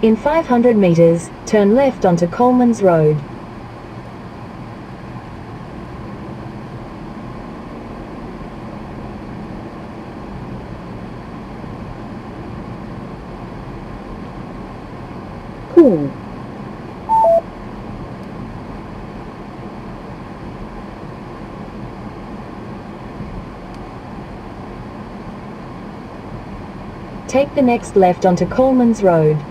In 500 meters, turn left onto Coleman's Road. Cool. Take the next left onto Coleman's Road.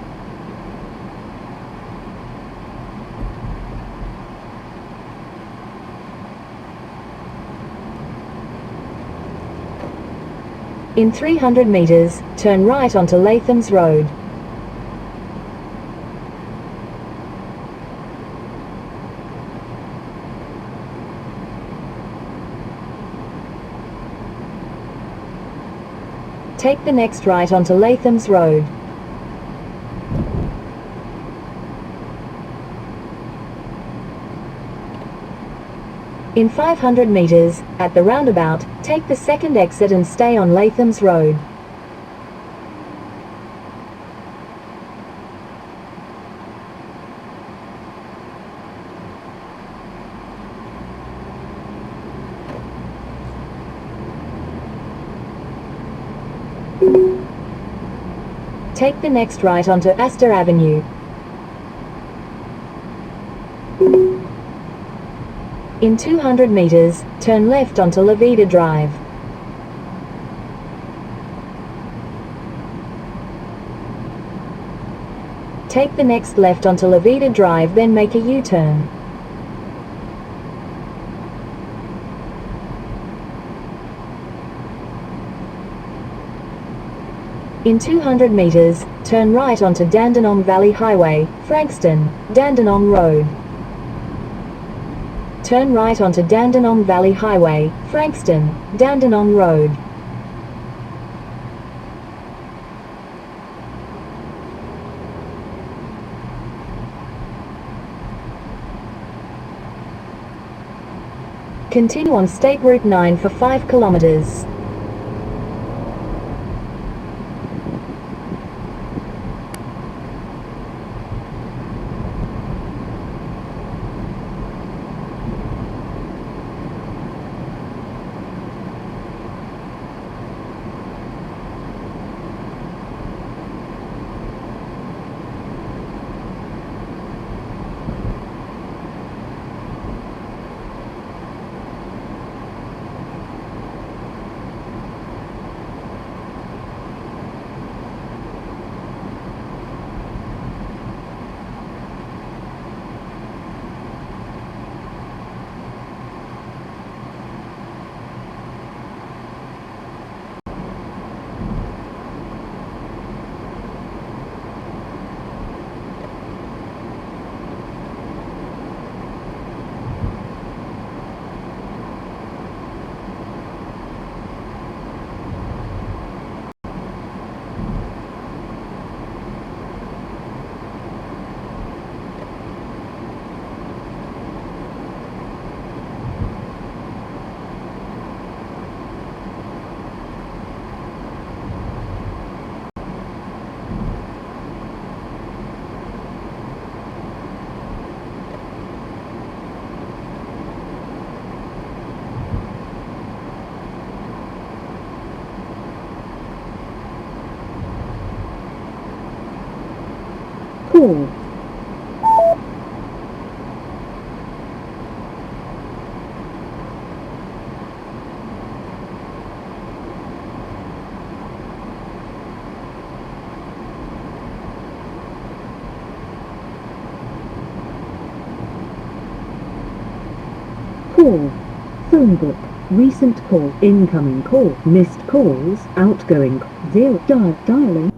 In 300 meters, turn right onto Latham's Road. Take the next right onto Latham's Road. In 500 meters, at the roundabout, take the second exit and stay on Latham's Road. Take the next right onto Astor Avenue. In 200 meters, turn left onto La Vida Drive. Take the next left onto La Vida Drive, then make a U-turn. In 200 meters, turn right onto Dandenong Valley Highway, Frankston, Dandenong Road. Turn right onto Dandenong Valley Highway, Frankston, Dandenong Road. Continue on State Route 9 for 5 kilometers. Cool. Call. Phone book. Recent call. Incoming call. Missed calls. Outgoing. Zero. Dialing.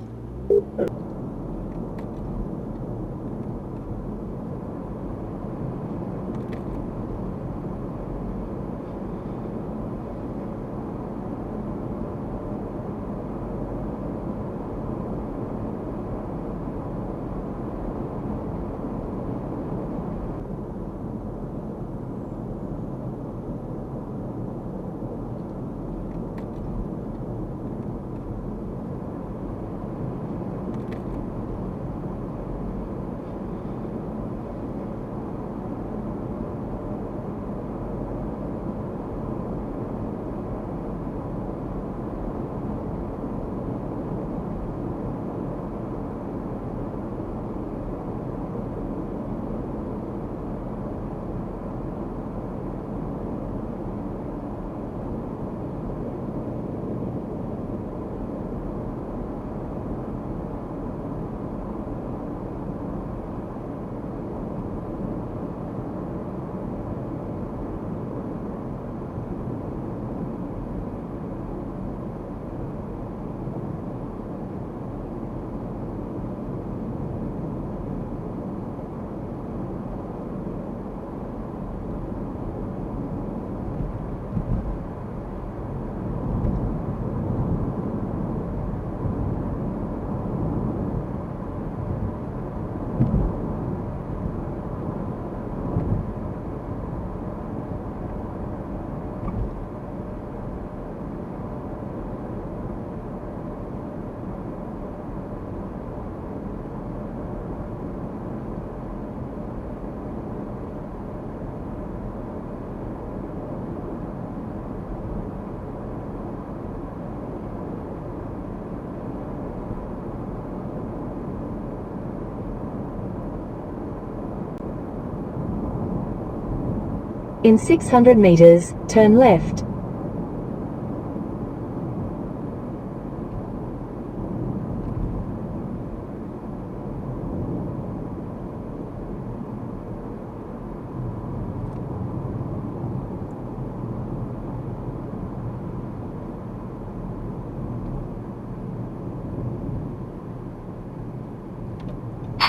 In 600 meters, turn left.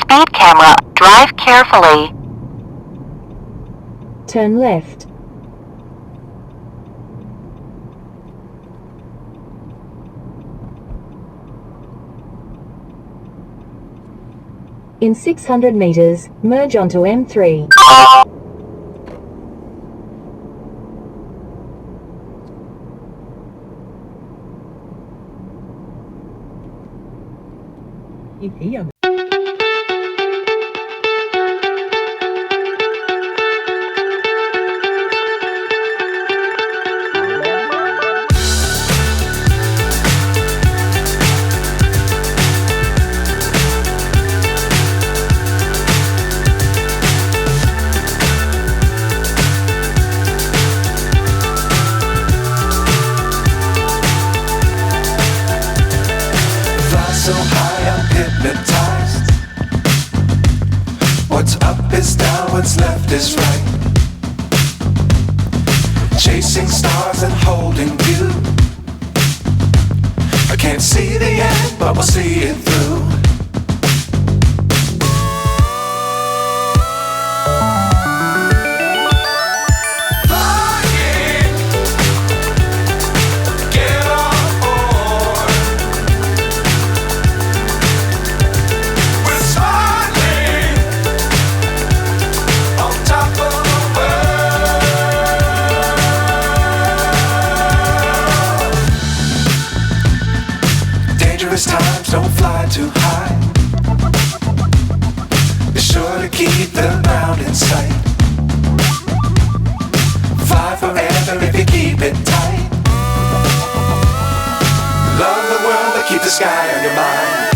Speed camera, drive carefully. Turn left. In 600 meters, merge onto M3. So high I'm hypnotized. What's up is down, what's left is right. Chasing stars and holding you. I can't see the end, but we'll see it through. Times don't fly too high. Be sure to keep the ground in sight. Fly forever if you keep it tight. Love the world but keep the sky on your mind.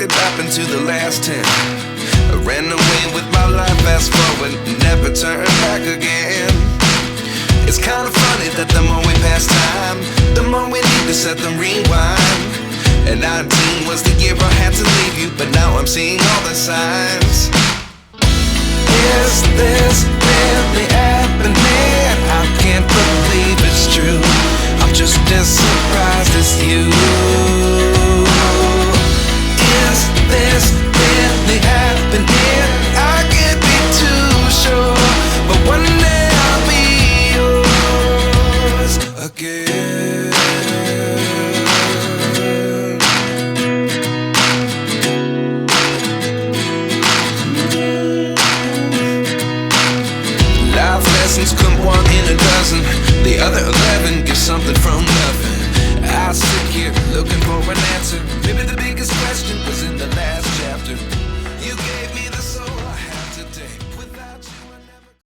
what happened to the last 10. I ran away with my life, fast forward, never turn back again. It's kinda funny that the more we pass time, the more we need to set the rewind. And 19 was the year I had to leave you, but now I'm seeing all the signs. Is this really happening? I can't believe it's true. I'm just as surprised as you. Is this really happening? I can't be too sure, but one day I'll be yours again. Life lessons come one in a dozen. The other 11 get something from nothing. I